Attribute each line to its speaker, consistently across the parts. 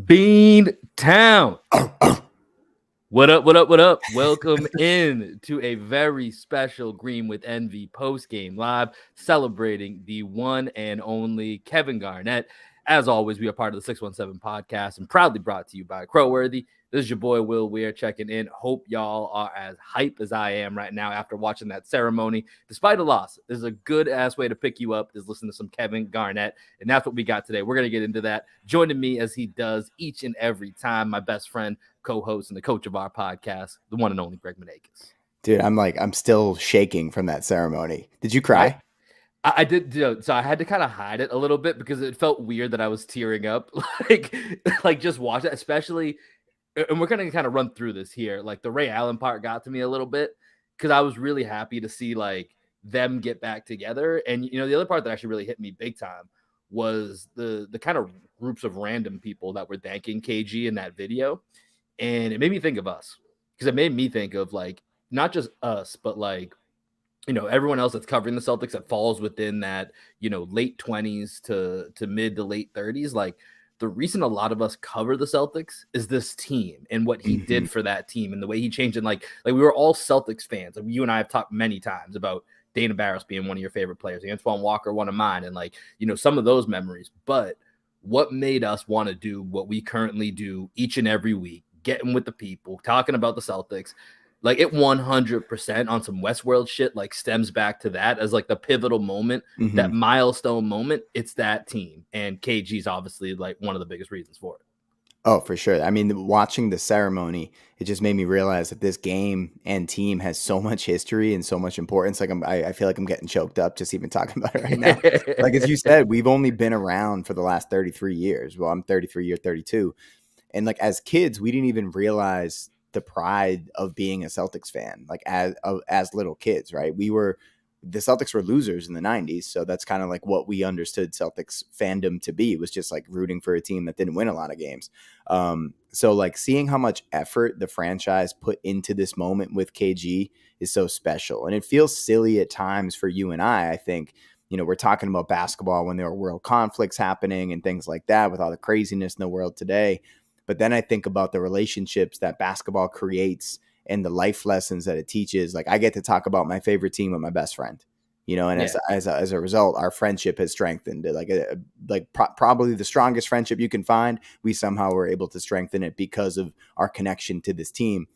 Speaker 1: Bean Town. What up, what up, what up? Welcome in to a very special Green with Envy post-game live celebrating the one and only Kevin Garnett. As always, we are part of the 617 podcast and proudly brought to you by Crowworthy. This is your boy, Will Weir, checking in. Hope y'all are as hype as I am right now after watching that ceremony. Despite a loss, this is a good-ass way to pick you up is listen to some Kevin Garnett, and that's what we got today. We're going to get into that. Joining me as he does each and every time, my best friend, co-host, and the coach of our podcast, the one and only Greg Manakis.
Speaker 2: Dude, I'm still shaking from that ceremony. Did you cry?
Speaker 1: Right? I did, so I had to kind of hide it a little bit because it felt weird that I was tearing up, like just watch it, especially. And we're going to kind of run through this here. Like the Ray Allen part got to me a little bit because I was really happy to see like them get back together. And, you know, the other part that actually really hit me big time was the kind of groups of random people that were thanking KG in that video. And it made me think of us because it made me think of like, not just us, but like, you know, everyone else that's covering the Celtics that falls within that, you know, late 20s to mid to late 30s. Like, the reason a lot of us cover the Celtics is this team and what he did for that team and the way he changed. And like we were all Celtics fans. Like you and I have talked many times about Dana Barros being one of your favorite players, Antoine Walker, one of mine, and like, you know, some of those memories. But what made us want to do what we currently do each and every week, getting with the people, talking about the Celtics, like it 100% on some Westworld shit, like stems back to that as like the pivotal moment, that milestone moment. It's that team. And KG's obviously like one of the biggest reasons for it.
Speaker 2: Oh, for sure. I mean, watching the ceremony, it just made me realize that this game and team has so much history and so much importance. Like I feel like I'm getting choked up just even talking about it right now. Like, as you said, we've only been around for the last 33 years. Well, I'm 33, you're 32. And like, as kids, we didn't even realize the pride of being a Celtics fan, like as little kids, right? The Celtics were losers in the 90s. So that's kind of like what we understood Celtics fandom to be, was just like rooting for a team that didn't win a lot of games. So like seeing how much effort the franchise put into this moment with KG is so special. And it feels silly at times for you and I think, you know, we're talking about basketball when there are world conflicts happening and things like that with all the craziness in the world today. But then I think about the relationships that basketball creates and the life lessons that it teaches. Like I get to talk about my favorite team with my best friend, you know, and as a result, our friendship has strengthened. Probably the strongest friendship you can find. We somehow were able to strengthen it because of our connection to this team.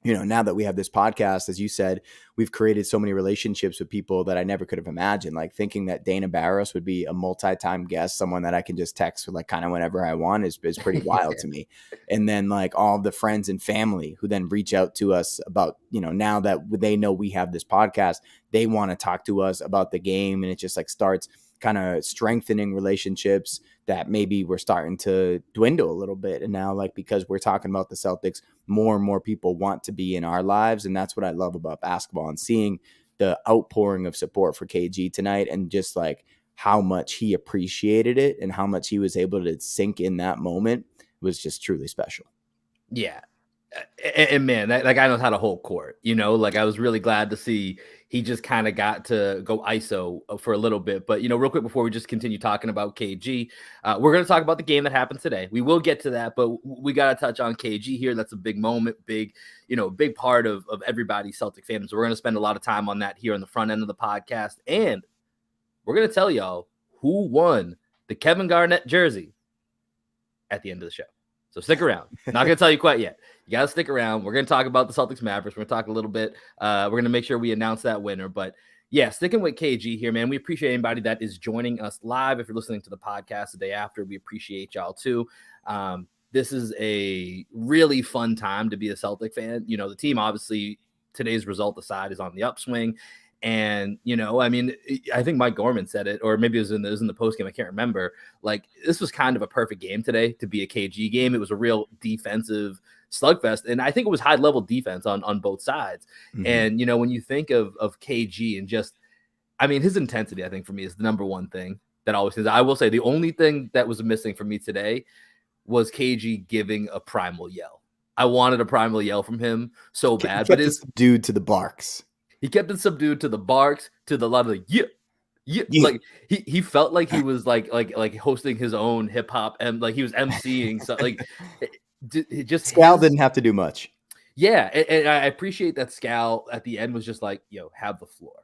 Speaker 2: You know, now that we have this podcast, as you said, we've created so many relationships with people that I never could have imagined. Like thinking that Dana Barros would be a multi-time guest, someone that I can just text with like kind of whenever I want is pretty wild to me. And then like all of the friends and family who then reach out to us about, you know, now that they know we have this podcast, they want to talk to us about the game. And it just like starts kind of strengthening relationships that maybe we're starting to dwindle a little bit. And now, like, because we're talking about the Celtics, more and more people want to be in our lives. And that's what I love about basketball, and seeing the outpouring of support for KG tonight and just like how much he appreciated it and how much he was able to sink in that moment was just truly special.
Speaker 1: Yeah. And man, that guy knows how to hold court, you know, like I was really glad to see he just kind of got to go ISO for a little bit. But, you know, real quick before we just continue talking about KG, we're going to talk about the game that happened today. We will get to that, but we got to touch on KG here. That's a big moment, big part of everybody's Celtic fandom. So we're going to spend a lot of time on that here on the front end of the podcast. And we're going to tell y'all who won the Kevin Garnett jersey at the end of the show. So stick around. Not going to tell you quite yet. You got to stick around. We're going to talk about the Celtics Mavericks. We're going to talk a little bit. We're going to make sure we announce that winner. But yeah, sticking with KG here, man. We appreciate anybody that is joining us live. If you're listening to the podcast the day after, we appreciate y'all too. This is a really fun time to be a Celtic fan. You know, the team, obviously, today's result aside, is on the upswing. And, you know, I mean, I think Mike Gorman said it, or maybe it was in the postgame. I can't remember. Like, this was kind of a perfect game today to be a KG game. It was a real defensive slugfest. And I think it was high level defense on both sides. And, you know, when you think of KG and just, I mean, his intensity, I think for me is the number one thing that always is. I will say the only thing that was missing for me today was KG giving a primal yell. I wanted a primal yell from him so bad, but it's
Speaker 2: dude to the barks.
Speaker 1: He kept it subdued to the barks, to the lot of the Like he felt like he was like hosting his own hip hop and like he was emceeing. So like it just
Speaker 2: Scal didn't have to do much.
Speaker 1: Yeah, and I appreciate that Scal at the end was just like, yo, have the floor,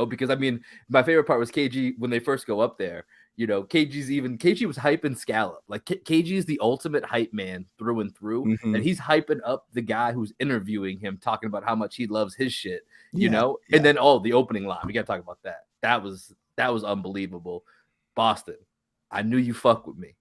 Speaker 1: because I mean, my favorite part was KG when they first go up there. KG was hyping Scal up. Like KG is the ultimate hype man through and through, and he's hyping up the guy who's interviewing him, talking about how much he loves his shit, And then the opening line, we got to talk about that. That was unbelievable. Boston, I knew you fuck with me,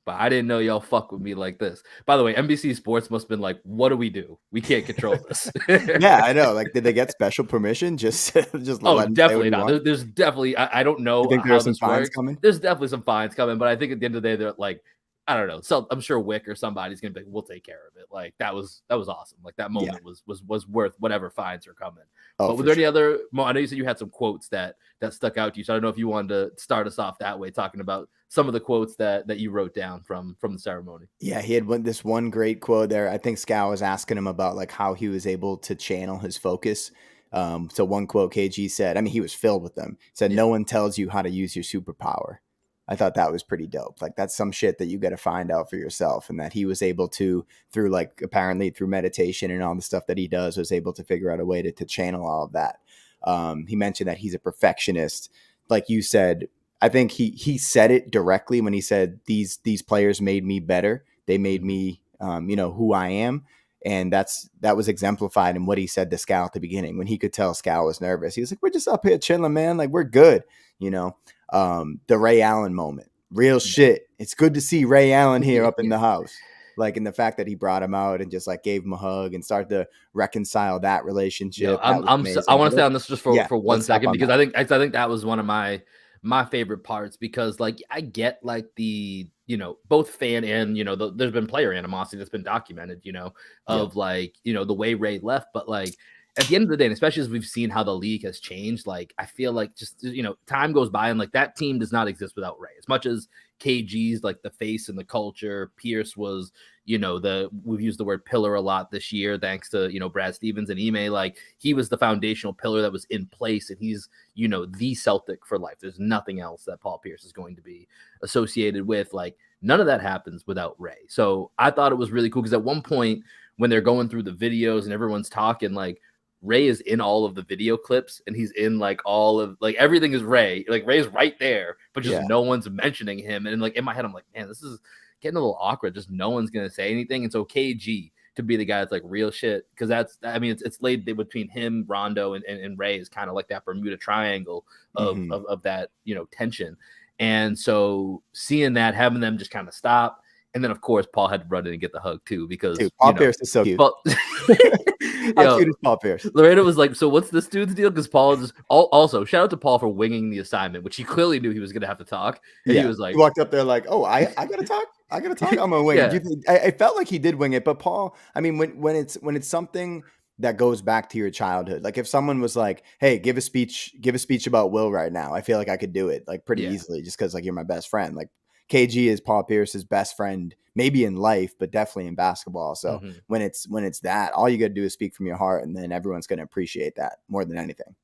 Speaker 1: but I didn't know y'all fuck with me like this. By the way, NBC Sports must have been like, what do we do? We can't control this.
Speaker 2: Yeah, I know. Like, did they get special permission? Just
Speaker 1: definitely not. There's definitely, I don't know how this works.
Speaker 2: Coming?
Speaker 1: There's definitely some fines coming, but I think at the end of the day, they're like, I don't know. So I'm sure Wick or somebody's gonna be like, we'll take care of it. Like that was awesome. Like that moment was worth whatever fines are coming. But were there any other? I know you said you had some quotes that stuck out to you. So I don't know if you wanted to start us off that way, talking about some of the quotes that you wrote down from the ceremony.
Speaker 2: Yeah, he had this one great quote there. I think Scal was asking him about like how he was able to channel his focus. So one quote KG said, I mean, he was filled with them. He said, no one tells you how to use your superpower. I thought that was pretty dope. Like that's some shit that you got to find out for yourself, and that he was able to, through like apparently through meditation and all the stuff that he does, was able to figure out a way to channel all of that. He mentioned that he's a perfectionist. Like you said, I think he said it directly when he said these players made me better. They made me, who I am. And that was exemplified in what he said to Scal at the beginning, when he could tell Scal was nervous. He was like, we're just up here chilling, man. Like we're good. The Ray Allen moment, real shit. It's good to see Ray Allen here up in the house. Like, in the fact that he brought him out and just like gave him a hug and started to reconcile that relationship.
Speaker 1: I want to stay on this just for 1 second, because I think that was one of my favorite parts, because like I get like the both fan and there's been player animosity that's been documented of like the way Ray left, but like at the end of the day, and especially as we've seen how the league has changed, like I feel like just time goes by and like that team does not exist without Ray. As much as KG's like the face and the culture, Pierce was we've used the word pillar a lot this year thanks to Brad Stevens and Ime. Like he was the foundational pillar that was in place, and he's the Celtic for life. There's nothing else that Paul Pierce is going to be associated with. Like none of that happens without Ray. So I thought it was really cool, because at one point when they're going through the videos and everyone's talking, like Ray is in all of the video clips, and he's in like all of like everything is Ray. Like Ray's right there, but just no one's mentioning him. And like in my head, I'm like, man, this is getting a little awkward. Just no one's gonna say anything. And so KG to be the guy that's like real shit, because it's laid between him, Rondo, and Ray is kind of like that Bermuda Triangle of that tension. And so seeing that, having them just kind of stop. And then, of course, Paul had to run in and get the hug, too, because
Speaker 2: Paul Pierce is so cute. How cute is Paul Pierce?
Speaker 1: Loretta was like, so what's this dude's deal? Because Paul just also shout out to Paul for winging the assignment, which he clearly knew he was going to have to talk. And he was like,
Speaker 2: he walked up there like, oh, I got to talk. I'm going to wing it. I felt like he did wing it. But Paul, I mean, when it's something that goes back to your childhood, like if someone was like, hey, give a speech about Will right now, I feel like I could do it like pretty easily, just because like you're my best friend. Like KG is Paul Pierce's best friend, maybe in life, but definitely in basketball. So when it's that, all you got to do is speak from your heart, and then everyone's going to appreciate that more than anything.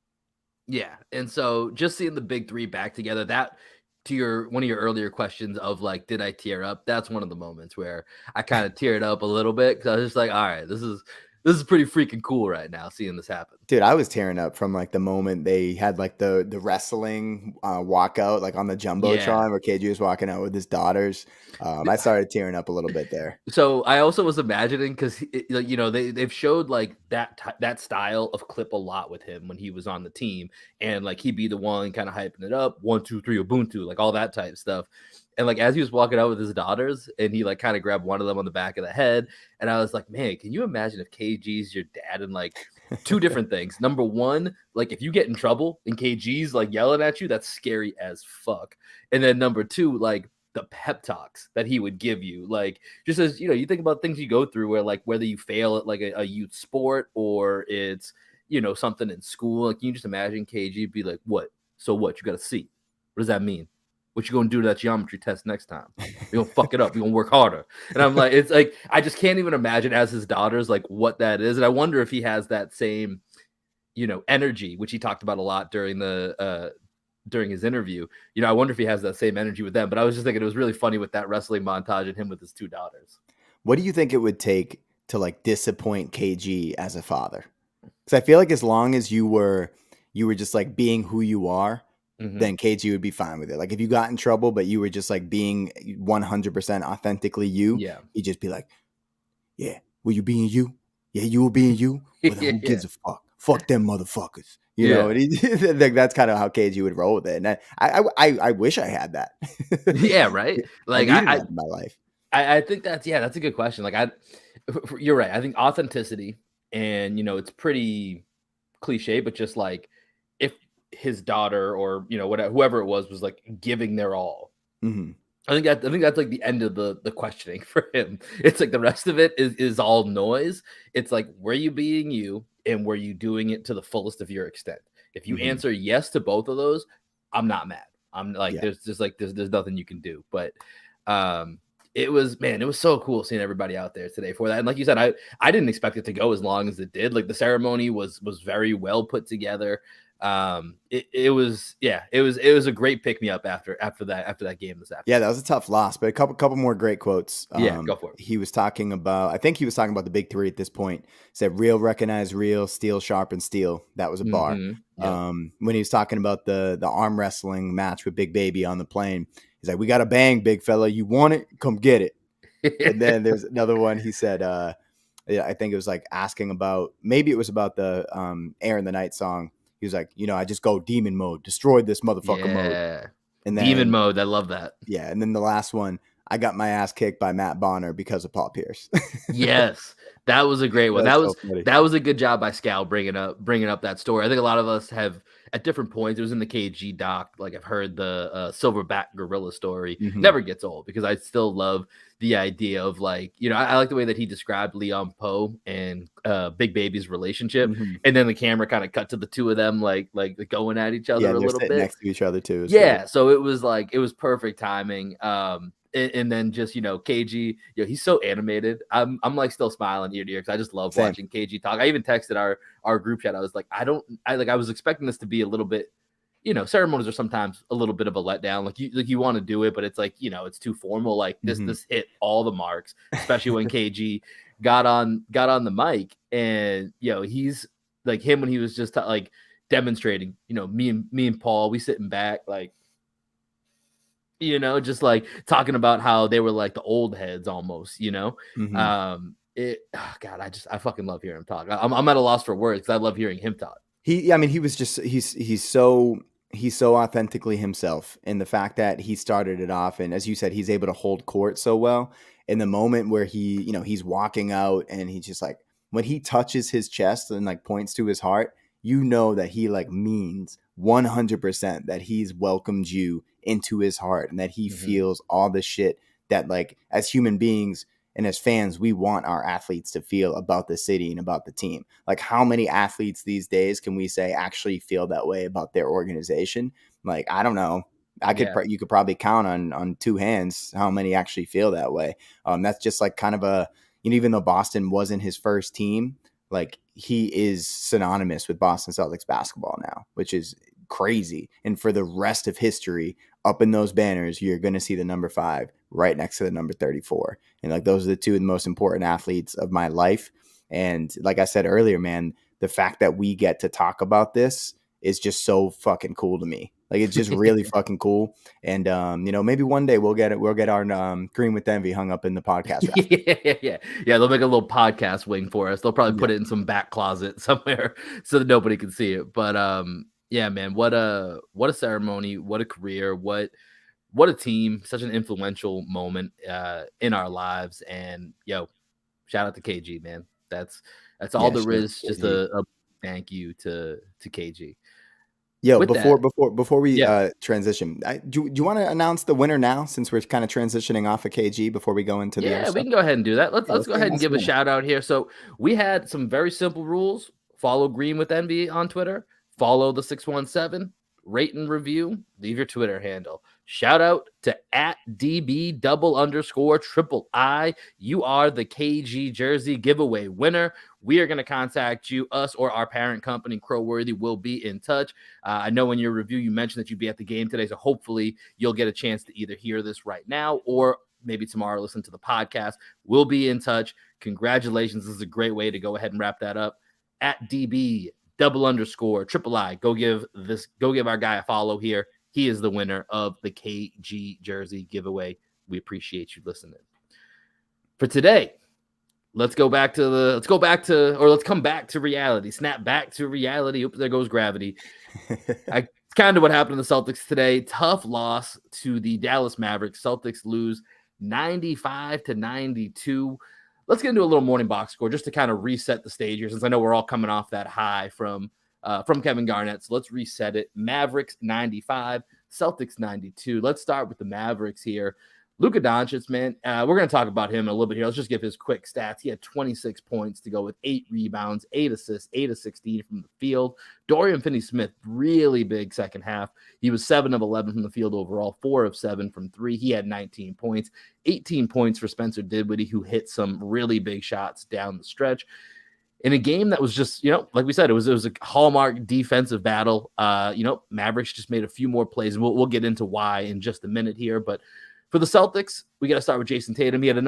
Speaker 1: Yeah. And so just seeing the big three back together, that to one of your earlier questions of like, did I tear up? That's one of the moments where I kind of teared up a little bit, because I was just like, all right, this is pretty freaking cool right now, seeing this happen.
Speaker 2: Dude, I was tearing up from like the moment they had like the wrestling walkout, like on the Jumbotron where KG was walking out with his daughters. I started tearing up a little bit there.
Speaker 1: So I also was imagining, because they've showed like that style of clip a lot with him when he was on the team, and like he'd be the one kind of hyping it up, 1, 2, 3, Ubuntu, like all that type stuff. And like as he was walking out with his daughters, and he like kind of grabbed one of them on the back of the head, and I was like, man, can you imagine if KG's your dad? And like two different things. Number one, like if you get in trouble and KG's like yelling at you, that's scary as fuck. And then number two, like the pep talks that he would give you, like just as you think about things you go through, where like whether you fail at like a youth sport or it's something in school, like can you just imagine KG be like, what? So what? You got a C? What does that mean? What you gonna do to that geometry test next time? You're gonna fuck it up. You're gonna work harder. And I'm like, it's like I just can't even imagine as his daughters like what that is. And I wonder if he has that same, energy, which he talked about a lot during the during his interview. I wonder if he has that same energy with them. But I was just thinking it was really funny with that wrestling montage and him with his two daughters.
Speaker 2: What do you think it would take to like disappoint KG as a father? Because I feel like as long as you were just like being who you are, then KG would be fine with it. Like if you got in trouble, but you were just like being 100% authentically you, he'd just be like, yeah, were you being you? Yeah, you were being you. Well, then who gives a fuck? Fuck them motherfuckers. You know, and like that's kind of how KG would roll with it. And I wish I had that.
Speaker 1: Yeah, right. Like
Speaker 2: I needed that in my life.
Speaker 1: I think that's a good question. Like you're right. I think authenticity, and it's pretty cliche, but just like if his daughter or whatever, whoever it was like giving their all. I think that's like the end of the questioning for him. It's like the rest of it is all noise. It's like, were you being you, and were you doing it to the fullest of your extent? If you answer yes to both of those, I'm not mad. I'm like, there's just like there's nothing you can do. But it was so cool seeing everybody out there today for that. And like you said, I didn't expect it to go as long as it did. Like the ceremony was very well put together. It was a great pick me up after that game this afternoon.
Speaker 2: Yeah, that was a tough loss, but a couple more great quotes.
Speaker 1: Go for it.
Speaker 2: He was talking about, I think he was talking about the big three at this point. He said real recognize real, steel sharpen steel. That was a bar. When he was talking about the arm wrestling match with Big Baby on the plane, he's like, we got a bang, big fella. You want it? Come get it. And then there's another one. He said, I think it was like asking about, maybe it was about the Air in the Night song. He was like, I just go demon mode, destroyed this motherfucker mode. And then,
Speaker 1: demon mode, I love that.
Speaker 2: Yeah, and then the last one, I got my ass kicked by Matt Bonner because of Paul Pierce.
Speaker 1: Yes, that was a great one. That was a good job by Scal bringing up that story. I think a lot of us have at different points. It was in the KG doc. Like I've heard the Silverback Gorilla story. Never gets old because I still love the idea of like, I like the way that he described Leon Poe and Big Baby's relationship, and then the camera kind of cut to the two of them like going at each other a little bit
Speaker 2: next to each other too.
Speaker 1: So it was perfect timing. And then just KG, he's so animated. I'm like still smiling ear to ear because I just love watching KG talk. I even texted our group chat. I was like, I was expecting this to be a little bit, ceremonies are sometimes a little bit of a letdown. Like you want to do it, but it's like it's too formal. Like this hit all the marks, especially when KG got on the mic, and he's like him when he was just like demonstrating. Me and Paul, we sitting back like. Just like talking about how they were like the old heads almost, God, I fucking love hearing him talk. I'm at a loss for words because I love hearing him talk.
Speaker 2: He's so authentically himself, and the fact that he started it off, and as you said, he's able to hold court so well. In the moment where he's walking out, and he's just like, when he touches his chest and like points to his heart, that he like means 100% that he's welcomed you into his heart, and that he feels all the shit that like as human beings and as fans we want our athletes to feel about the city and about the team. Like how many athletes these days can we say actually feel that way about their organization? Like I don't know. You could probably count on two hands how many actually feel that way. That's just like kind of a, even though Boston wasn't his first team, like he is synonymous with Boston Celtics basketball now, which is crazy. And for the rest of history, up in those banners, you're going to see the number 5 right next to the number 34. And like those are the two of the most important athletes of my life. And like I said earlier, man, the fact that we get to talk about this is just so fucking cool to me. Like it's just really fucking cool. And maybe one day we'll get our Green with Envy hung up in the podcast.
Speaker 1: Yeah. They'll make a little podcast wing for us. They'll probably put it in some back closet somewhere so that nobody can see it. But yeah, man, what a ceremony, what a career, what a team, such an influential moment in our lives. And shout out to KG, man. That's all there is. Just a thank you to KG.
Speaker 2: Before we transition, do you want to announce the winner now, since we're kind of transitioning off of KG before we go into the other stuff?
Speaker 1: We can go ahead and do that. Let's go ahead and give a shout out here. So we had some very simple rules. Follow Green with Envy on Twitter. Follow the 617. rate and review, leave your Twitter handle. Shout out to @DB__III. You are the KG jersey giveaway winner. We are going to contact you. Us or our parent company, Crowworthy, will be in touch. I know in your review, you mentioned that you'd be at the game today. So hopefully you'll get a chance to either hear this right now or maybe tomorrow listen to the podcast. We'll be in touch. Congratulations. This is a great way to go ahead and wrap that up. @DB__III. Go give our guy a follow here. He is the winner of the KG jersey giveaway. We appreciate you listening. For today, let's come back to reality. Snap back to reality. Oops, there goes gravity. It's kind of what happened to the Celtics today. Tough loss to the Dallas Mavericks. Celtics lose 95-92. Let's get into a little morning box score just to kind of reset the stage here, since I know we're all coming off that high from Kevin Garnett. So let's reset it. Mavericks 95, Celtics 92. Let's start with the Mavericks here. Luka Doncic, man, we're going to talk about him in a little bit here. Let's just give his quick stats. He had 26 points to go with 8 rebounds, 8 assists, 8 of 16 from the field. Dorian Finney-Smith, really big second half. He was 7 of 11 from the field overall, 4 of 7 from 3. He had 19 points, 18 points for Spencer Dinwiddie, who hit some really big shots down the stretch. In a game that was just, like we said, it was a hallmark defensive battle. Mavericks just made a few more plays, and we'll get into why in just a minute here, but for the Celtics, we got to start with Jayson Tatum. He had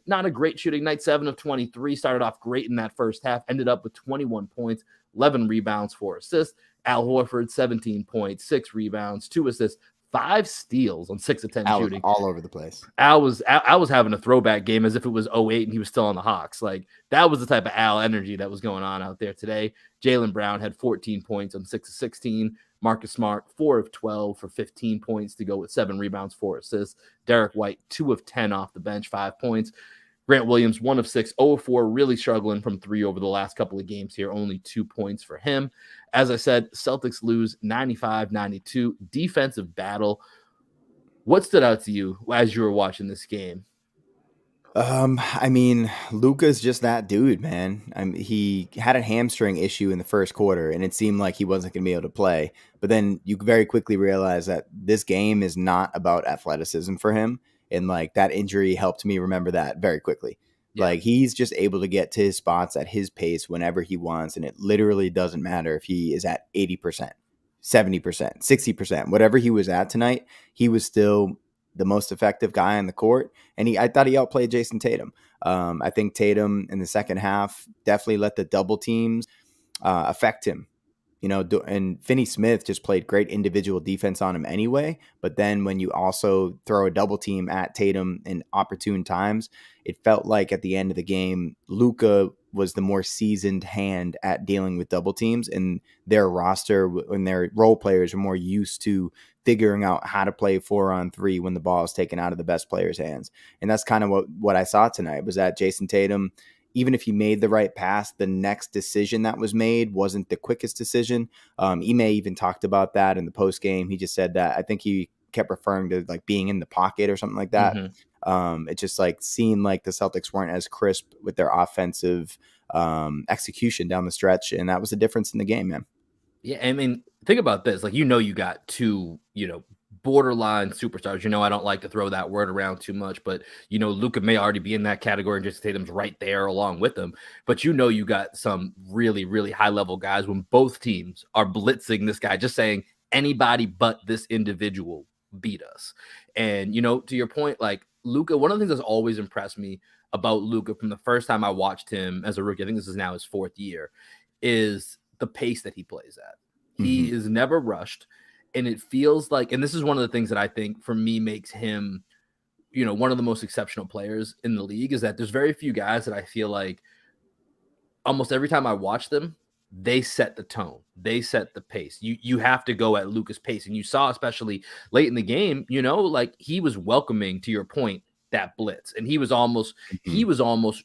Speaker 1: not a great shooting night, 7 of 23, started off great in that first half, ended up with 21 points, 11 rebounds, 4 assists. Al Horford, 17 points, 6 rebounds, 2 assists, 5 steals on 6 of 10 shooting.
Speaker 2: All over the place.
Speaker 1: Al was having a throwback game as if it was 08 and he was still on the Hawks. Like, that was the type of Al energy that was going on out there today. Jaylen Brown had 14 points on 6 of 16. Marcus Smart, 4 of 12 for 15 points to go with 7 rebounds, 4 assists. Derrick White, 2 of 10 off the bench, 5 points. Grant Williams, 1 of 6, 0 of 4, really struggling from 3 over the last couple of games here, only 2 points for him. As I said, Celtics lose 95-92, defensive battle. What stood out to you as you were watching this game?
Speaker 2: Luka's just that dude, man. He had a hamstring issue in the first quarter, and it seemed like he wasn't going to be able to play. But then you very quickly realize that this game is not about athleticism for him. And, that injury helped me remember that very quickly. Yeah. He's just able to get to his spots at his pace whenever he wants, and it literally doesn't matter if he is at 80%, 70%, 60%. Whatever he was at tonight, he was still the most effective guy on the court, and I thought he outplayed Jayson Tatum. I think Tatum in the second half definitely let the double teams affect him. And Finney-Smith just played great individual defense on him anyway. But then when you also throw a double team at Tatum in opportune times, it felt like at the end of the game, Luka was the more seasoned hand at dealing with double teams, and their roster and their role players are more used to figuring out how to play 4-on-3 when the ball is taken out of the best player's hands. And that's kind of what I saw tonight, was that Jayson Tatum, even if he made the right pass, the next decision that was made wasn't the quickest decision. Ime even talked about that in the post game. He just said that I think he kept referring to being in the pocket or something like that. Mm-hmm. It just seemed like the Celtics weren't as crisp with their offensive execution down the stretch, and that was the difference in the game, man.
Speaker 1: Yeah, I mean, think about this. You got 2, borderline superstars. I don't like to throw that word around too much, but Luka may already be in that category, and Jayson Tatum's right there along with them. But you got some really, really high level guys when both teams are blitzing this guy, just saying anybody but this individual beat us. And to your point, Luka, one of the things that's always impressed me about Luka from the first time I watched him as a rookie, I think this is now his 4th year, is the pace that he plays at. He is never rushed. And it feels like, and this is one of the things that I think for me makes him, one of the most exceptional players in the league, is that there's very few guys that I feel like almost every time I watch them, they set the tone. They set the pace. You have to go at Luka's pace. And you saw, especially late in the game, he was welcoming, to your point, that blitz. And he was almost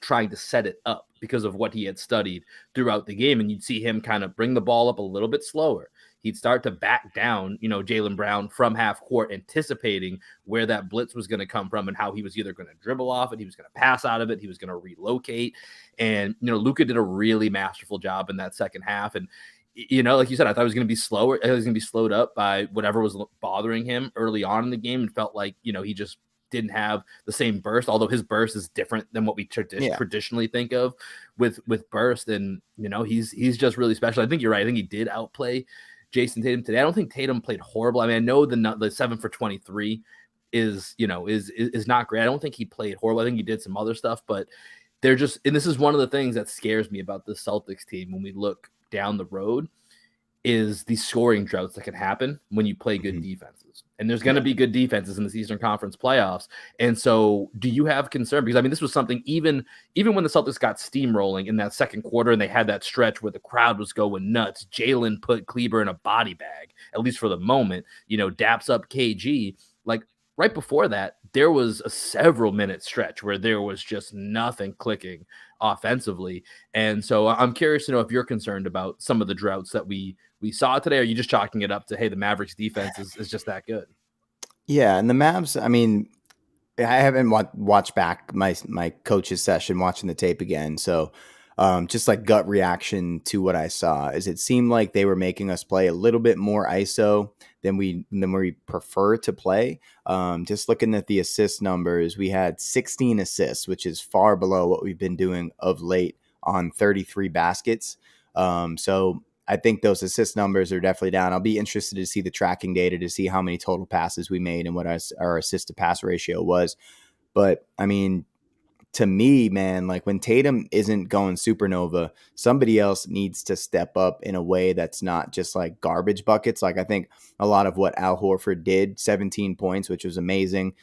Speaker 1: trying to set it up because of what he had studied throughout the game. And you'd see him kind of bring the ball up a little bit slower. He'd start to back down, Jaylen Brown from half court, anticipating where that blitz was going to come from and how he was either going to dribble off it, he was going to pass out of it, he was going to relocate. And, Luka did a really masterful job in that second half. And you know, like you said, I thought it was going to be slower. I thought it was going to be slowed up by whatever was bothering him early on in the game, and felt like, you know, he just didn't have the same burst, although his burst is different than what we traditionally think of with burst. And, you know, he's just really special. I think you're right. I think he did outplay Jayson Tatum today. I don't think Tatum played horrible. I mean, I know the 7 for 23 is, you know, is not great. I don't think he played horrible. I think he did some other stuff, but they're just, and this is one of the things that scares me about the Celtics team when we look down the road, is these scoring droughts that can happen when you play good defenses. And there's going to be good defenses in the Eastern Conference playoffs. And so do you have concern? Because, I mean, this was something even when the Celtics got steamrolling in that second quarter and they had that stretch where the crowd was going nuts, Jaylen put Kleber in a body bag, at least for the moment, you know, daps up KG. Like, right before that, there was a several minute stretch where there was just nothing clicking offensively. And so I'm curious to know if you're concerned about some of the droughts that we saw today. Or are you just chalking it up to, hey, the Mavericks defense is just that good?
Speaker 2: Yeah, and the Mavs, I mean, I haven't watched back my coach's session, watching the tape again. So just like gut reaction to what I saw is it seemed like they were making us play a little bit more ISO than we prefer to play. Just looking at the assist numbers, we had 16 assists, which is far below what we've been doing of late on 33 baskets. So I think those assist numbers are definitely down. I'll be interested to see the tracking data to see how many total passes we made and what our assist to pass ratio was. But I mean, to me, man, like when Tatum isn't going supernova, somebody else needs to step up in a way that's not just like garbage buckets. Like I think a lot of what Al Horford did, 17 points, which was amazing.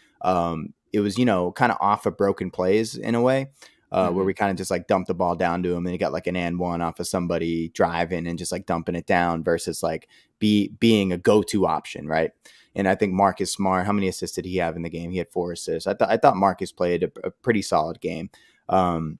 Speaker 2: It was, you know, kind of off of broken plays in a way. Where we kind of just like dumped the ball down to him and he got like an and one off of somebody driving and just like dumping it down versus like being a go-to option. Right. And I think Marcus Smart, how many assists did he have in the game? He had 4 assists. I thought Marcus played a pretty solid game. But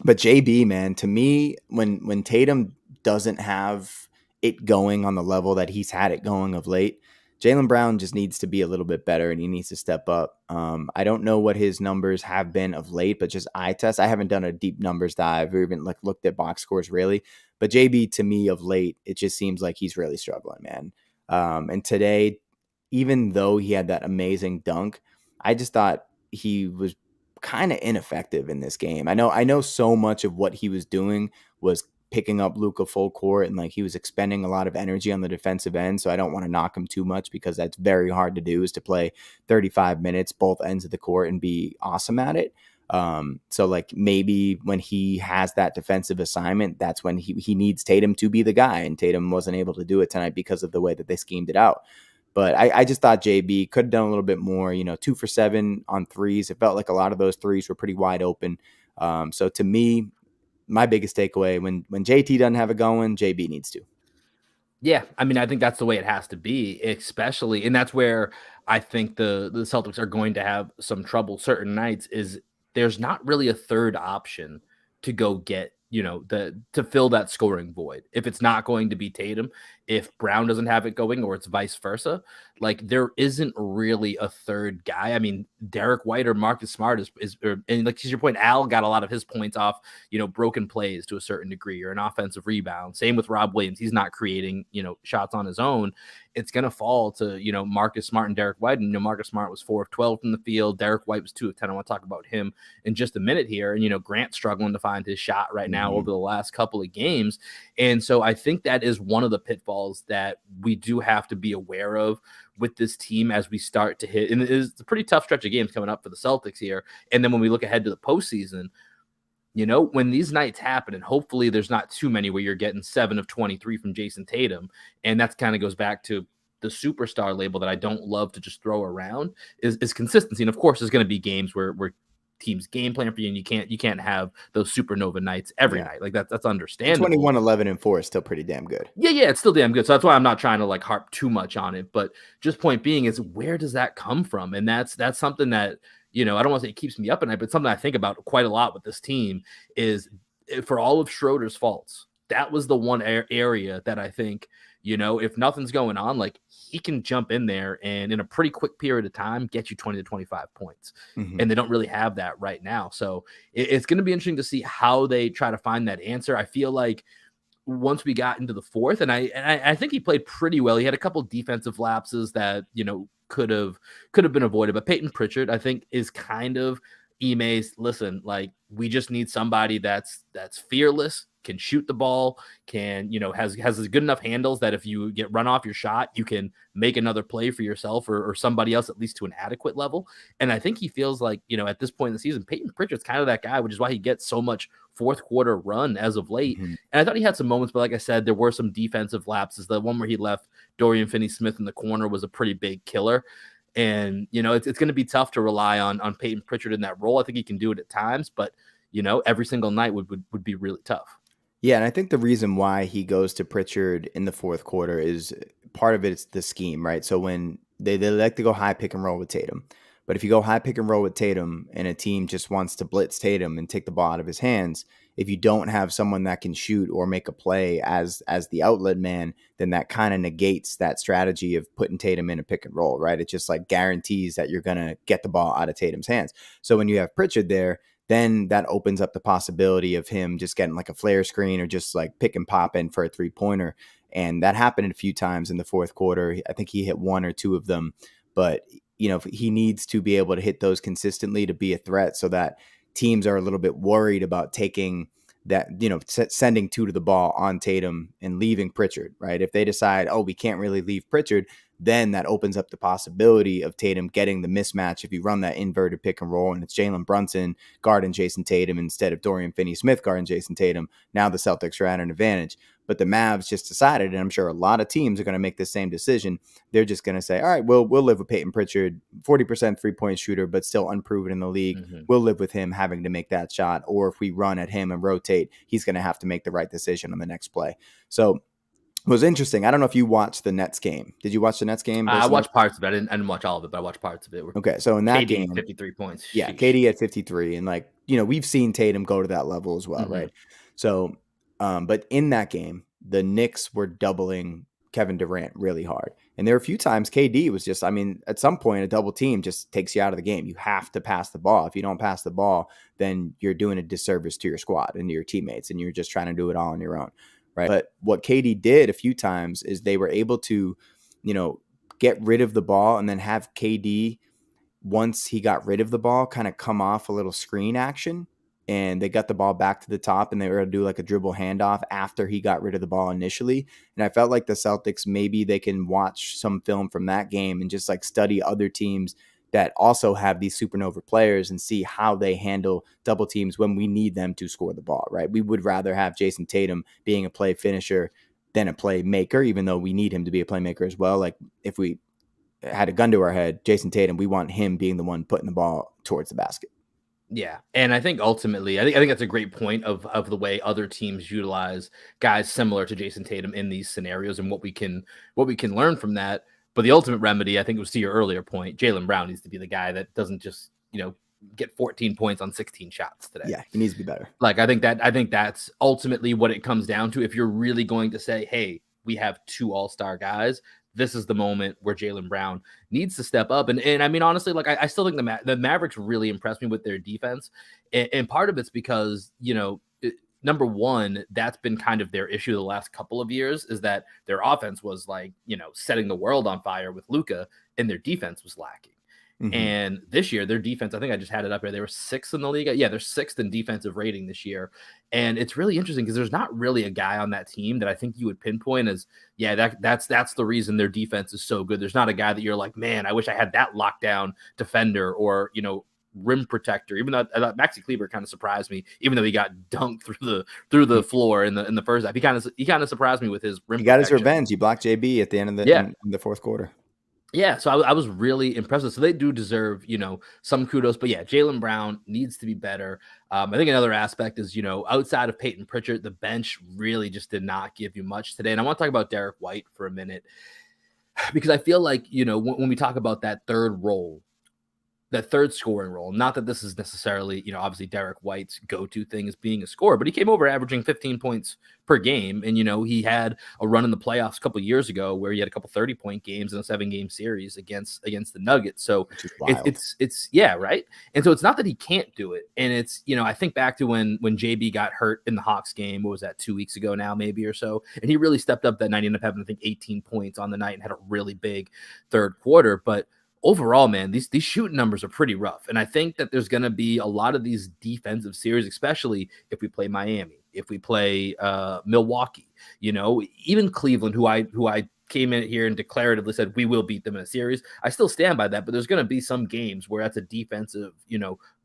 Speaker 2: JB, man, to me, when Tatum doesn't have it going on the level that he's had it going of late, Jaylen Brown just needs to be a little bit better and he needs to step up. I don't know what his numbers have been of late, but just eye test. I haven't done a deep numbers dive or even like looked at box scores really. But JB, to me, of late, it just seems like he's really struggling, man. And today, even though he had that amazing dunk, I just thought he was kind of ineffective in this game. I know so much of what he was doing was picking up Luka full court and like he was expending a lot of energy on the defensive end. So I don't want to knock him too much because that's very hard to do, is to play 35 minutes, both ends of the court, and be awesome at it. So like maybe when he has that defensive assignment, that's when he needs Tatum to be the guy, and Tatum wasn't able to do it tonight because of the way that they schemed it out. But I just thought JB could have done a little bit more, you know, 2 for 7 on threes. It felt like a lot of those threes were pretty wide open. So to me, my biggest takeaway, when JT doesn't have it going, JB needs to.
Speaker 1: Yeah, I mean, I think that's the way it has to be, especially, and that's where I think the Celtics are going to have some trouble certain nights, is there's not really a third option to go get, you know, to fill that scoring void. If it's not going to be Tatum, if Brown doesn't have it going, or it's vice versa, like there isn't really a third guy. I mean, Derrick White or Marcus Smart and like to your point, Al got a lot of his points off, you know, broken plays to a certain degree or an offensive rebound. Same with Rob Williams. He's not creating, you know, shots on his own. It's going to fall to, you know, Marcus Smart and Derrick White. And, you know, Marcus Smart was 4 of 12 from the field. Derrick White was 2 of 10. I want to talk about him in just a minute here. And, you know, Grant's struggling to find his shot right now over the last couple of games. And so I think that is one of the pitfalls that we do have to be aware of with this team as we start to hit. And it's a pretty tough stretch of games coming up for the Celtics here. And then when we look ahead to the postseason, you know, when these nights happen, and hopefully there's not too many where you're getting 7 of 23 from Jayson Tatum, and that kind of goes back to the superstar label that I don't love to just throw around, is consistency. And of course, there's going to be games where teams game plan for you, and you can't have those supernova nights every night. Like that's understandable.
Speaker 2: 21, 11, and 4 is still pretty damn good.
Speaker 1: Yeah, it's still damn good. So that's why I'm not trying to like harp too much on it. But just point being is, where does that come from? And that's something that, you know, I don't want to say it keeps me up at night, but something I think about quite a lot with this team is, for all of Schroeder's faults, that was the one area that I think, you know, if nothing's going on, like he can jump in there and in a pretty quick period of time get you 20 to 25 points. And they don't really have that right now. So it's going to be interesting to see how they try to find that answer. I feel like once we got into the fourth, and I think he played pretty well. He had a couple defensive lapses that, could have been avoided. But Peyton Pritchard, I think, is kind of Ime's, listen, like, we just need somebody that's fearless, can shoot the ball, can, has good enough handles that if you get run off your shot, you can make another play for yourself or somebody else, at least to an adequate level. And I think he feels like, at this point in the season, Peyton Pritchard's kind of that guy, which is why he gets so much fourth quarter run as of late.
Speaker 2: Mhm.
Speaker 1: And I thought he had some moments, but like I said, there were some defensive lapses. The one where he left Dorian Finney-Smith in the corner was a pretty big killer. And, it's going to be tough to rely on Peyton Pritchard in that role. I think he can do it at times, but, every single night would be really tough.
Speaker 2: Yeah, and I think the reason why he goes to Pritchard in the fourth quarter is part of it's the scheme, right? So when they like to go high pick and roll with Tatum. But if you go high pick and roll with Tatum and a team just wants to blitz Tatum and take the ball out of his hands, if you don't have someone that can shoot or make a play as the outlet man, then that kind of negates that strategy of putting Tatum in a pick and roll, right? It just like guarantees that you're going to get the ball out of Tatum's hands. So when you have Pritchard there, then that opens up the possibility of him just getting like a flare screen or just like pick and pop in for a 3-pointer. And that happened a few times in the fourth quarter. I think he hit one or two of them, but he needs to be able to hit those consistently to be a threat so that teams are a little bit worried about taking that, sending two to the ball on Tatum and leaving Pritchard, right? If they decide, oh, we can't really leave Pritchard, then that opens up the possibility of Tatum getting the mismatch if you run that inverted pick and roll and it's Jalen Brunson guarding Jayson Tatum instead of Dorian Finney-Smith guarding Jayson Tatum. Now the Celtics are at an advantage. But the Mavs just decided, and I'm sure a lot of teams are going to make the same decision. They're just going to say, all right, we'll live with Peyton Pritchard, 40% three-point shooter, but still unproven in the league. Mm-hmm. We'll live with him having to make that shot. Or if we run at him and rotate, he's going to have to make the right decision on the next play. So it was interesting. I don't know if you watched the Nets game. Did you watch the Nets game?
Speaker 1: I watched parts of it. I didn't watch all of it, but I watched parts of it.
Speaker 2: Okay, so in that
Speaker 1: KD,
Speaker 2: game,
Speaker 1: 53 points.
Speaker 2: Yeah,
Speaker 1: Sheesh.
Speaker 2: KD at 53. And we've seen Tatum go to that level as well, mm-hmm. right? So, but in that game, the Knicks were doubling Kevin Durant really hard. And there were a few times KD was just, at some point, a double team just takes you out of the game. You have to pass the ball. If you don't pass the ball, then you're doing a disservice to your squad and to your teammates, and you're just trying to do it all on your own. Right. But what KD did a few times is they were able to, get rid of the ball and then have KD, once he got rid of the ball, kind of come off a little screen action. And they got the ball back to the top and they were going to do like a dribble handoff after he got rid of the ball initially. And I felt like the Celtics, maybe they can watch some film from that game and just like study other teams that also have these supernova players and see how they handle double teams when we need them to score the ball, right? We would rather have Jayson Tatum being a play finisher than a playmaker, even though we need him to be a playmaker as well. Like if we had a gun to our head, Jayson Tatum, we want him being the one putting the ball towards the basket.
Speaker 1: Yeah. And I think ultimately, I think that's a great point of the way other teams utilize guys similar to Jayson Tatum in these scenarios and what we can learn from that. But the ultimate remedy, I think it was to your earlier point, Jaylen Brown needs to be the guy that doesn't just, get 14 points on 16 shots today.
Speaker 2: Yeah, he needs to be better.
Speaker 1: Like, I think that's ultimately what it comes down to. If you're really going to say, hey, we have two all-star guys, this is the moment where Jaylen Brown needs to step up. And honestly, like I still think the Mavericks really impressed me with their defense. And part of it's because, number one, that's been kind of their issue the last couple of years, is that their offense was like, setting the world on fire with Luka, and their defense was lacking. Mm-hmm. And this year, their defense, I think I just had it up here, they were 6th in the league. Yeah, they're 6th in defensive rating this year. And it's really interesting because there's not really a guy on that team that I think you would pinpoint as, yeah, that's the reason their defense is so good. There's not a guy that you're like, man, I wish I had that lockdown defender or, rim protector. Even though Maxi Kleber kind of surprised me, even though he got dunked through the floor in the first half. He kind of surprised me with his rim.
Speaker 2: He got his revenge. He blocked JB at the end of in the fourth quarter.
Speaker 1: Yeah, so I was really impressed. So they do deserve, some kudos. But yeah, Jaylen Brown needs to be better. I think another aspect is, outside of Peyton Pritchard, the bench really just did not give you much today. And I want to talk about Derrick White for a minute, because I feel like, when we talk about that third role, that third scoring role. Not that this is necessarily, obviously Derrick White's go-to thing is being a scorer, but he came over averaging 15 points per game. And, he had a run in the playoffs a couple of years ago where he had a couple 30-point games in a 7-game series against the Nuggets. So it's yeah, right. And so it's not that he can't do it. And it's, I think back to when JB got hurt in the Hawks game. What was that, 2 weeks ago now, maybe, or so? And he really stepped up that night. He ended up having, I think, 18 points on the night and had a really big third quarter. But overall, man, these shooting numbers are pretty rough. And I think that there's going to be a lot of these defensive series, especially if we play Miami, if we play Milwaukee, even Cleveland, who I came in here and declaratively said we will beat them in a series. I still stand by that, but there's going to be some games where that's a defensive,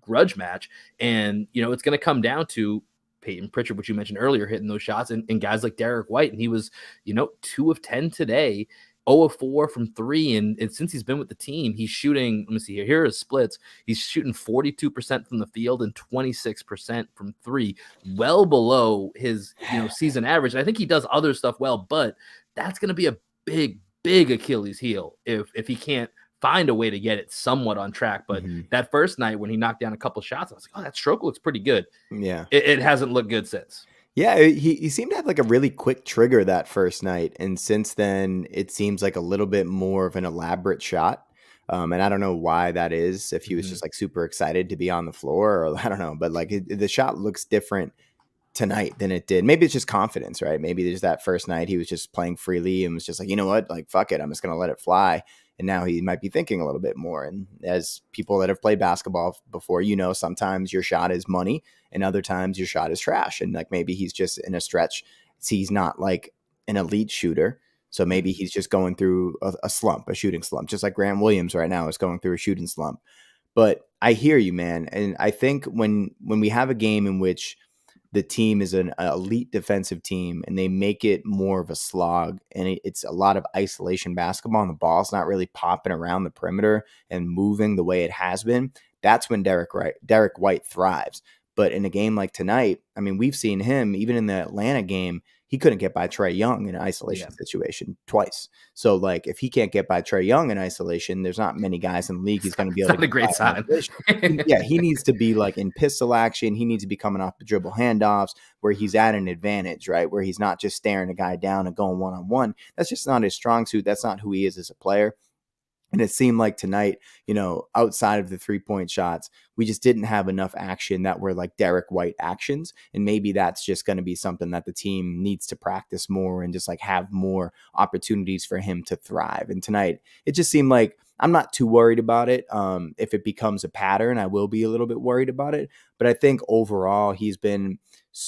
Speaker 1: grudge match. And, it's going to come down to Peyton Pritchard, which you mentioned earlier, hitting those shots, and guys like Derrick White. And he was, 2 of 10 today. 0 of 4 from 3. And since he's been with the team, he's shooting, let me see here. Here are his splits. He's shooting 42% from the field and 26% from 3, well below his, season average. And I think he does other stuff well, but that's going to be a big, big Achilles heel if he can't find a way to get it somewhat on track. But that first night when he knocked down a couple shots, I was like, oh, that stroke looks pretty good.
Speaker 2: Yeah.
Speaker 1: It hasn't looked good since.
Speaker 2: Yeah, he seemed to have like a really quick trigger that first night. And since then, it seems like a little bit more of an elaborate shot. And I don't know why that is, if he was just like super excited to be on the floor, or I don't know. But like the shot looks different tonight than it did. Maybe it's just confidence, right? Maybe there's that first night he was just playing freely and was just like, you know what, like, fuck it, I'm just going to let it fly. And now he might be thinking a little bit more. And as people that have played basketball before, sometimes your shot is money and other times your shot is trash. And like maybe he's just in a stretch. He's not like an elite shooter. So maybe he's just going through a slump, a shooting slump, just like Grant Williams right now is going through a shooting slump. But I hear you, man. And I think when we have a game in which the team is an elite defensive team and they make it more of a slog, and it's a lot of isolation basketball and the ball's not really popping around the perimeter and moving the way it has been, that's when Derrick White thrives. But in a game like tonight, I mean, we've seen him, even in the Atlanta game, he couldn't get by Trae Young in an isolation situation twice. So, like, if he can't get by Trae Young in isolation, there's not many guys in the league he's going to be able to get
Speaker 1: a great sign.
Speaker 2: Yeah, he needs to be like in pistol action. He needs to be coming off the dribble handoffs where he's at an advantage, right? Where he's not just staring a guy down and going one-on-one. That's just not his strong suit. That's not who he is as a player. And it seemed like tonight, outside of the 3-point shots, we just didn't have enough action that were like Derrick White actions. And maybe that's just going to be something that the team needs to practice more and just like have more opportunities for him to thrive. And tonight, it just seemed like I'm not too worried about it. If it becomes a pattern, I will be a little bit worried about it. But I think overall, he's been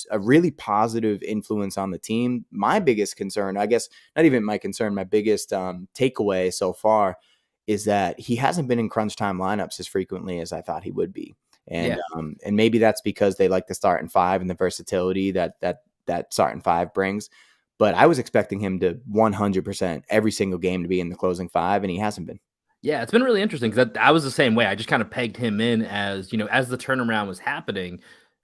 Speaker 2: a really positive influence on the team. My biggest concern, I guess, not even my concern, my biggest takeaway so far is that he hasn't been in crunch time lineups as frequently as I thought he would be. And and maybe that's because they like the starting 5 and the versatility that starting 5 brings. But I was expecting him to 100% every single game to be in the closing 5, and he hasn't been.
Speaker 1: Yeah, it's been really interesting because I was the same way. I just kind of pegged him in as, as the turnaround was happening,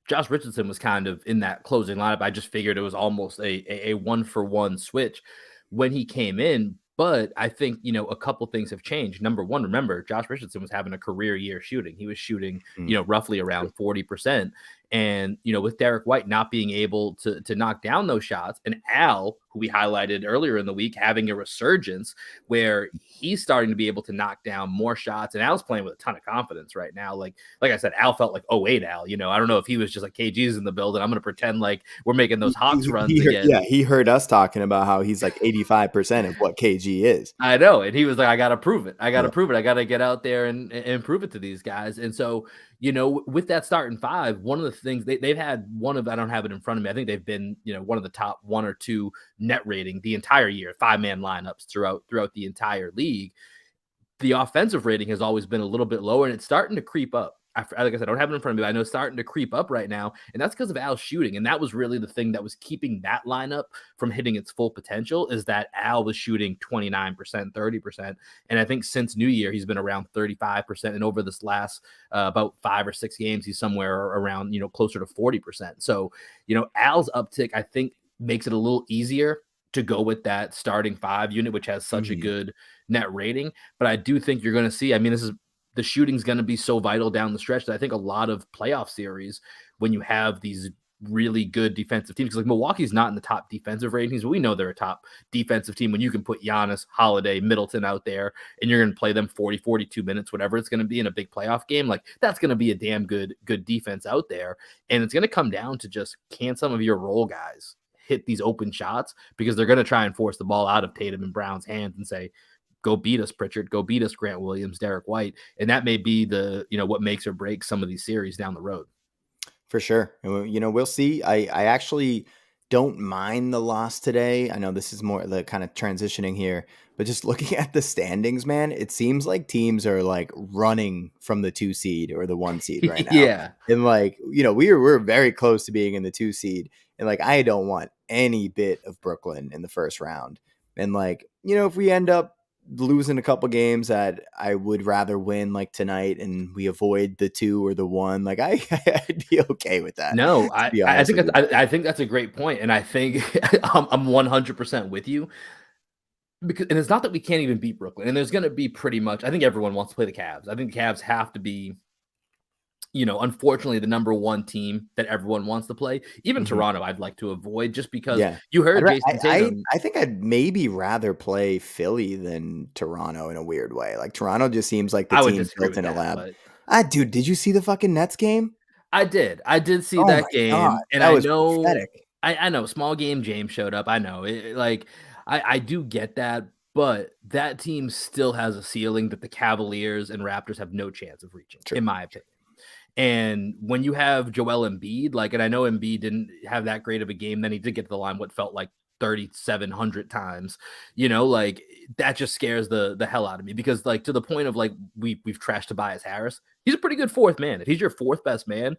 Speaker 1: Josh Richardson was kind of in that closing lineup. I just figured it was almost a 1-for-1 switch when he came in. But I think, a couple things have changed. Number one, remember, Josh Richardson was having a career year shooting. He was shooting, roughly around 40%. And, with Derrick White not being able to knock down those shots, and Al, who we highlighted earlier in the week, having a resurgence where he's starting to be able to knock down more shots. And Al's playing with a ton of confidence right now. Like I said, Al felt like 08 Al. I don't know if he was just like KG's in the building. I'm going to pretend like we're making those Hawks runs again.
Speaker 2: Yeah, he heard us talking about how he's like 85% of what KG is.
Speaker 1: I know. And he was like, I got to prove it. I got to prove it. I got to get out there and prove it to these guys. And so, with that starting 5, one of the things they've had I don't have it in front of me. I think they've been, one of the top 1 or 2 net rating the entire year, 5-man lineups throughout the entire league. The offensive rating has always been a little bit lower, and it's starting to creep up. Like I said, I don't have it in front of me, but I know it's starting to creep up right now, and that's because of Al's shooting. And that was really the thing that was keeping that lineup from hitting its full potential, is that Al was shooting 29%, 30%. And I think since New Year, he's been around 35%. And over this last about 5 or 6 games, he's somewhere around, closer to 40%. So, Al's uptick, I think, makes it a little easier to go with that starting 5 unit, which has such a good net rating. But I do think you're going to see, this is the shooting's going to be so vital down the stretch that I think a lot of playoff series, when you have these really good defensive teams, like Milwaukee's not in the top defensive ratings, but we know they're a top defensive team when you can put Giannis, Holiday, Middleton out there and you're going to play them 40, 42 minutes, whatever it's going to be in a big playoff game. Like that's going to be a damn good defense out there. And it's going to come down to just, can some of your role guys hit these open shots, because they're going to try and force the ball out of Tatum and Brown's hands and say, go beat us, Pritchard, go beat us, Grant Williams, Derrick White. And that may be the, what makes or breaks some of these series down the road.
Speaker 2: For sure. And, we'll see. I actually don't mind the loss today. I know this is more the kind of transitioning here, but just looking at the standings, man, it seems like teams are like running from the 2 seed or the 1 seed right now.
Speaker 1: Yeah.
Speaker 2: And like, we're very close to being in the 2 seed. And like, I don't want any bit of Brooklyn in the first round. And like, if we end up losing a couple games that I would rather win, like tonight, and we avoid the 2 or the 1, like I'd be okay with that.
Speaker 1: No, I think that's a great point, and I think I'm 100% with you, because, and it's not that we can't even beat Brooklyn, and there's going to be pretty much, I think everyone wants to play the Cavs. I think the Cavs have to be, unfortunately, the number 1 team that everyone wants to play. Even Toronto, I'd like to avoid, just because you heard Jayson Tatum.
Speaker 2: I think I'd maybe rather play Philly than Toronto in a weird way. Like Toronto just seems like the team built in a lab. Dude, did you see the fucking Nets game?
Speaker 1: I did see that game,
Speaker 2: God,
Speaker 1: and
Speaker 2: that
Speaker 1: I
Speaker 2: was
Speaker 1: know,
Speaker 2: pathetic.
Speaker 1: I know, small game James showed up. I know, I do get that, but that team still has a ceiling that the Cavaliers and Raptors have no chance of reaching, in my opinion. And when you have Joel Embiid, and I know Embiid didn't have that great of a game, then he did get to the line what felt like 3,700 times, that just scares the hell out of me, because to the point of we've trashed Tobias Harris. He's a pretty good 4th man. If he's your 4th best man,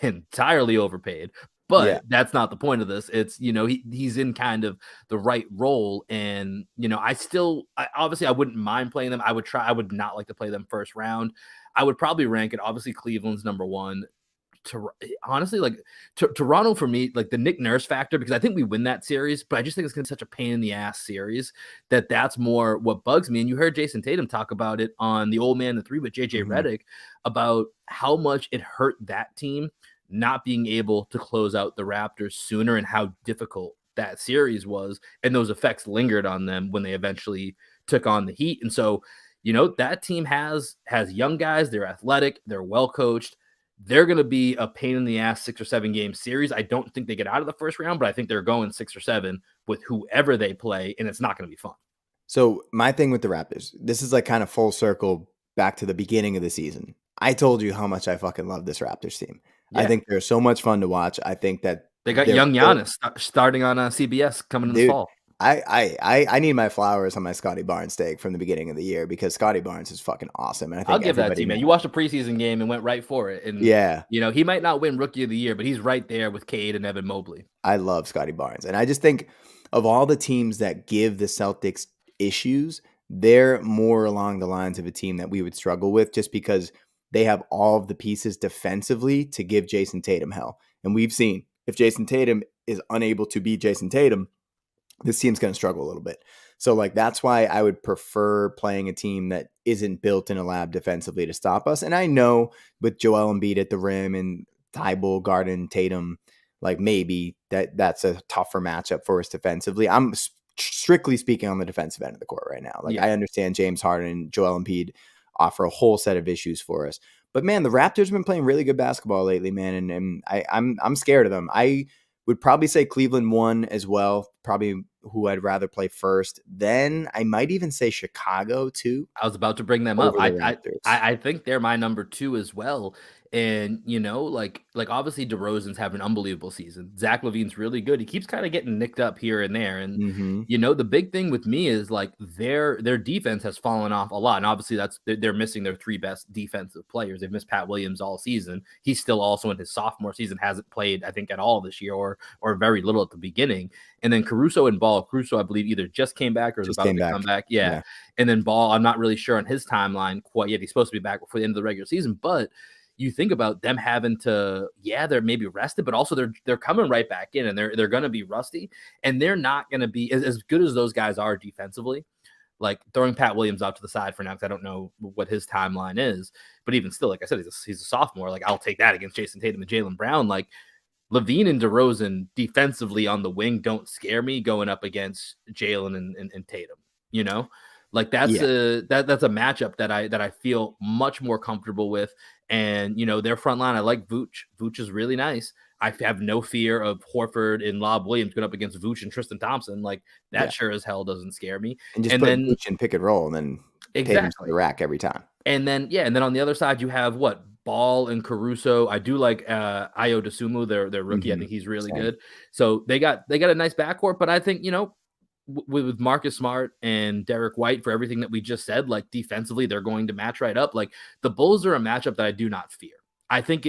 Speaker 1: entirely overpaid. But that's not the point of this. It's, he's in kind of the right role. And, obviously I wouldn't mind playing them. I would not like to play them first round. I would probably rank it. Obviously Cleveland's number 1. Honestly, Toronto for me, the Nick Nurse factor, because I think we win that series, but I just think it's going to be such a pain in the ass series that's more what bugs me. And you heard Jayson Tatum talk about it on the Old Man the 3 with JJ Redick about how much it hurt that team not being able to close out the Raptors sooner, and how difficult that series was, and those effects lingered on them when they eventually took on the Heat. And so, that team has young guys, they're athletic, they're well coached. They're going to be a pain in the ass 6 or 7 game series. I don't think they get out of the first round, but I think they're going 6 or 7 with whoever they play, and it's not going to be fun.
Speaker 2: So my thing with the Raptors, this is kind of full circle back to the beginning of the season. I told you how much I fucking love this Raptors team. Yeah. I think they're so much fun to watch. I think that
Speaker 1: they got young Giannis starting on CBS coming in the fall.
Speaker 2: I need my flowers on my Scotty Barnes take from the beginning of the year, because Scotty Barnes is fucking awesome. And I think
Speaker 1: I'll give that to you, man. You watched a preseason game and went right for it. And he might not win Rookie of the Year, but he's right there with Cade and Evan Mobley.
Speaker 2: I love Scotty Barnes. And I just think of all the teams that give the Celtics issues, they're more along the lines of a team that we would struggle with, just because they have all of the pieces defensively to give Jayson Tatum hell. And we've seen if Jayson Tatum is unable to beat Jayson Tatum, this team's going to struggle a little bit. So that's why I would prefer playing a team that isn't built in a lab defensively to stop us. And I know with Joel Embiid at the rim and Thibault, Garden, Tatum, maybe that's a tougher matchup for us defensively. I'm strictly speaking on the defensive end of the court right now. I understand James Harden and Joel Embiid offer a whole set of issues for us. But man, the Raptors have been playing really good basketball lately, man. And I'm scared of them. I would probably say Cleveland 1 as well, probably who I'd rather play first. Then I might even say Chicago 2.
Speaker 1: I was about to bring them up. I think they're my number 2 as well. And, obviously DeRozan's having an unbelievable season. Zach LaVine's really good. He keeps kind of getting nicked up here and there. And, the big thing with me is their defense has fallen off a lot. And obviously they're missing their 3 best defensive players. They've missed Pat Williams all season. He's still also in his sophomore season, hasn't played, I think, at all this year or very little at the beginning. And then Caruso and Ball. Caruso, I believe, either just came back or is about to come back. Yeah. And then Ball, I'm not really sure on his timeline quite yet. He's supposed to be back before the end of the regular season, but you think about them having to, they're maybe rested, but also they're coming right back in, and they're going to be rusty, and they're not going to be as good as those guys are defensively. like throwing Pat Williams out to the side for now, because I don't know what his timeline is. But even still, like I said, he's a sophomore. Like, I'll take that against Jayson Tatum and Jaylen Brown. Like, Levine and DeRozan defensively on the wing don't scare me going up against Jaylen and Tatum. You know, like that's a matchup that I feel much more comfortable with. And their front line, I like Vooch. Vooch is really nice. I have no fear of Horford and Lob Williams going up against Vooch and Tristan Thompson. Like, that sure as hell doesn't scare me.
Speaker 2: And just put Vooch in pick and roll, and then Tatum's to the rack every time.
Speaker 1: And then on the other side, you have what? Ball and Caruso. I do like Ayo Dosunmu, their rookie. I think he's really good. So they got a nice backcourt, but I think, with Marcus Smart and Derrick White, for everything that we just said, like defensively, they're going to match right up. Like, the Bulls are a matchup that I do not fear. I don't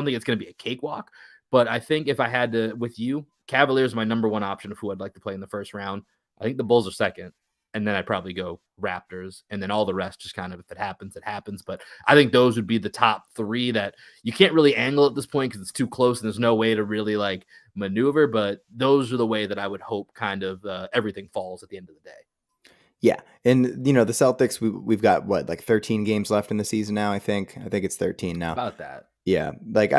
Speaker 1: think it's going to be a cakewalk, but I think if I had to, with you, Cavaliers my number one option of who I'd like to play in the first round. I think the Bulls are second. And then I'd probably go Raptors, and then all the rest just kind of, if it happens, it happens. But I think those would be the top three that you can't really angle at this point because it's too close and there's no way to really like maneuver. But those are the way that I would hope kind of everything falls at the end of the day.
Speaker 2: Yeah. And, the Celtics, we've got what, like 13 games left in the season now, I think. I think it's 13 now.
Speaker 1: About that.
Speaker 2: Yeah, like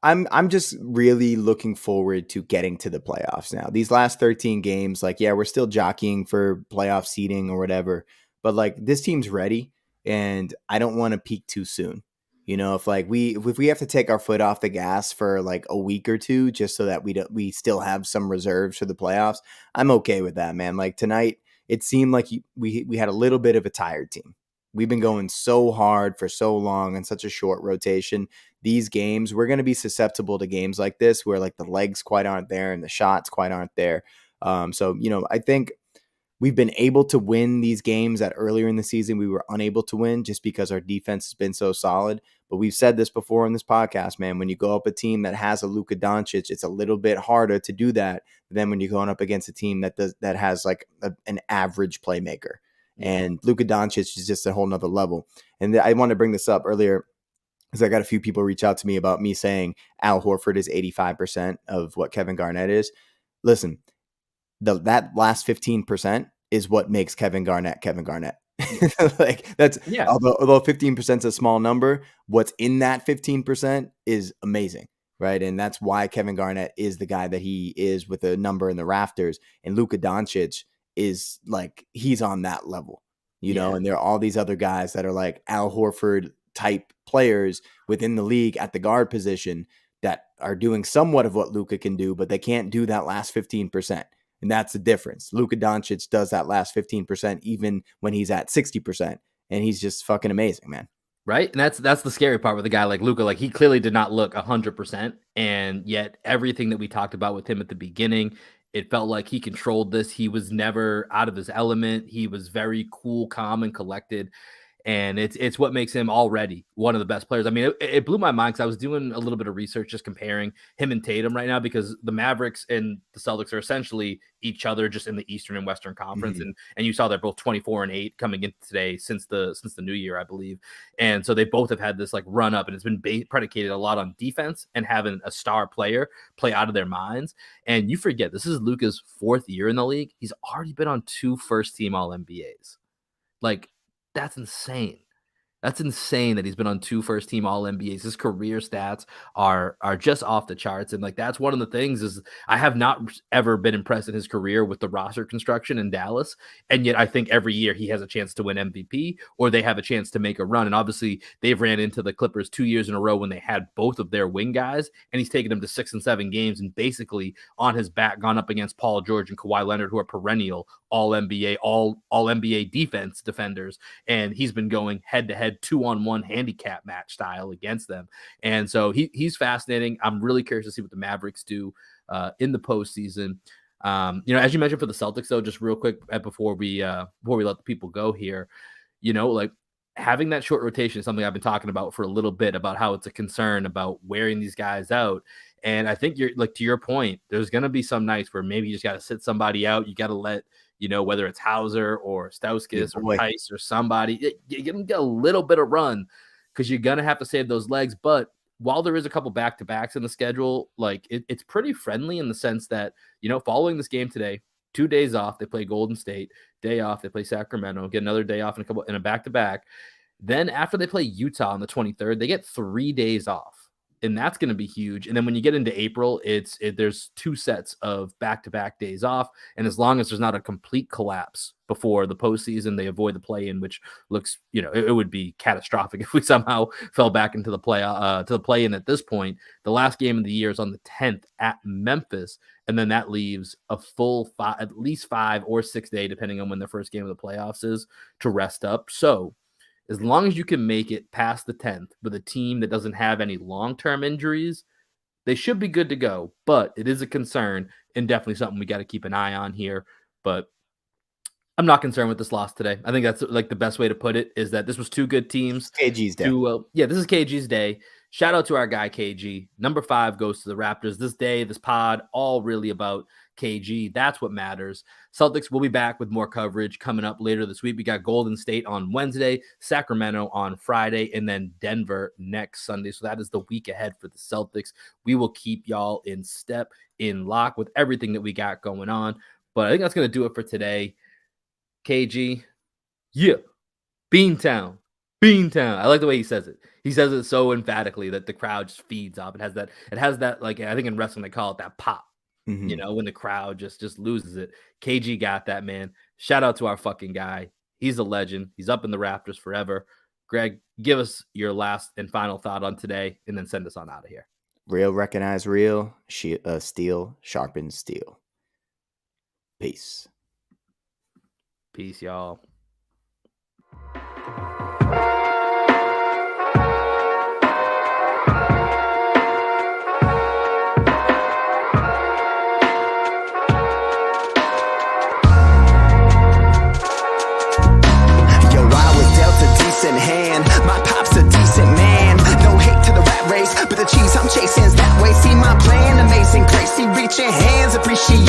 Speaker 2: I'm just really looking forward to getting to the playoffs now. These last 13 games, like, yeah, we're still jockeying for playoff seeding or whatever, but like, this team's ready, and I don't want to peak too soon. If we have to take our foot off the gas for like a week or two just so that we still have some reserves for the playoffs, I'm okay with that, man. Like, tonight, it seemed like we had a little bit of a tired team. We've been going so hard for so long and such a short rotation. These games, we're going to be susceptible to games like this where like the legs quite aren't there and the shots quite aren't there. So I think we've been able to win these games that earlier in the season we were unable to win just because our defense has been so solid. But we've said this before in this podcast, man, when you go up a team that has a Luka Doncic, it's a little bit harder to do that than when you're going up against a team that has like an average playmaker. And Luka Doncic is just a whole nother level. And I want to bring this up earlier because I got a few people reach out to me about me saying Al Horford is 85% of what Kevin Garnett is. Listen, that last 15% is what makes Kevin Garnett Kevin Garnett. Like, that's although 15% is a small number, what's in that 15% is amazing. Right. And that's why Kevin Garnett is the guy that he is with a number in the rafters. And Luka Doncic is like, he's on that level, and there are all these other guys that are like Al Horford type players within the league at the guard position that are doing somewhat of what Luka can do, but they can't do that last 15%. And that's the difference. Luka Doncic does that last 15% even when he's at 60%. And he's just fucking amazing, man.
Speaker 1: Right. And that's the scary part with a guy like Luka. Like, he clearly did not look 100%. And yet everything that we talked about with him at the beginning, it felt like he controlled this. He was never out of his element. He was very cool, calm, and collected. And it's what makes him already one of the best players. I mean, it blew my mind because I was doing a little bit of research just comparing him and Tatum right now, because the Mavericks and the Celtics are essentially each other just in the Eastern and Western Conference. And you saw they're both 24-8 coming in today since the new year, I believe. And so they both have had this like run up, and it's been predicated a lot on defense and having a star player play out of their minds. And you forget, this is Luka's 4th year in the league. He's already been on 2 first-team All-NBAs. Like, that's insane. That's insane that he's been on 2 first-team All-NBAs. His career stats are just off the charts. And like, that's one of the things is I have not ever been impressed in his career with the roster construction in Dallas. And yet I think every year he has a chance to win MVP, or they have a chance to make a run. And obviously they've ran into the Clippers 2 years in a row when they had both of their wing guys, and he's taken them to 6 and 7 games and basically on his back gone up against Paul George and Kawhi Leonard, who are perennial All-NBA, all-NBA defenders. And he's been going head-to-head 2-on-1 handicap match style against them. And so he's fascinating. I'm really curious to see what the Mavericks do in the postseason. As you mentioned for the Celtics, though, just real quick before we let the people go here, like having that short rotation is something I've been talking about for a little bit, about how it's a concern about wearing these guys out. And I think you're like, to your point, there's going to be some nights where maybe you just got to sit somebody out. You got to let, whether it's Hauser or Stauskas or Tice or somebody, you get a little bit of run because you're going to have to save those legs. But while there is a couple back-to-backs in the schedule, like it's pretty friendly in the sense that, following this game today, 2 days off. They play Golden State. Day off. They play Sacramento. Get another day off in a back-to-back. Then after they play Utah on the 23rd, they get 3 days off. And that's going to be huge. And then when you get into April, there's 2 sets of back-to-back days off. And as long as there's not a complete collapse before the postseason, they avoid the play-in, which looks, it would be catastrophic if we somehow fell back into the play-in at this point. The last game of the year is on the 10th at Memphis, and then that leaves a full at least 5 or 6 day, depending on when the first game of the playoffs is, to rest up. So as long as you can make it past the 10th with a team that doesn't have any long-term injuries, they should be good to go. But it is a concern and definitely something we got to keep an eye on here. But I'm not concerned with this loss today. I think that's like the best way to put it, is that this was 2 good teams.
Speaker 2: KG's day.
Speaker 1: This is KG's day. Shout out to our guy, KG. Number 5 goes to the Raptors. This day, this pod, all really about KG. That's what matters. Celtics will be back with more coverage coming up later this week. We got Golden State on Wednesday, Sacramento on Friday, and then Denver next Sunday. So that is the week ahead for the Celtics. We will keep y'all in step, in lock with everything that we got going on. But I think that's going to do it for today. KG, yeah, Beantown. I like the way he says it. He says it so emphatically that the crowd just feeds off. It has that, like, I think in wrestling they call it that pop.
Speaker 2: Mm-hmm.
Speaker 1: When the crowd just loses it. KG got that, man. Shout out to our fucking guy. He's a legend. He's up in the Raptors forever. Greg, give us your last and final thought on today, and then send us on out of here.
Speaker 2: Real recognize real. Steel sharpens steel. Peace.
Speaker 1: Peace, y'all.
Speaker 3: Hand. My pop's a decent man. No hate to the rat race, but the cheese I'm chasing's that way. See my plan, amazing grace. See reaching hands, appreciate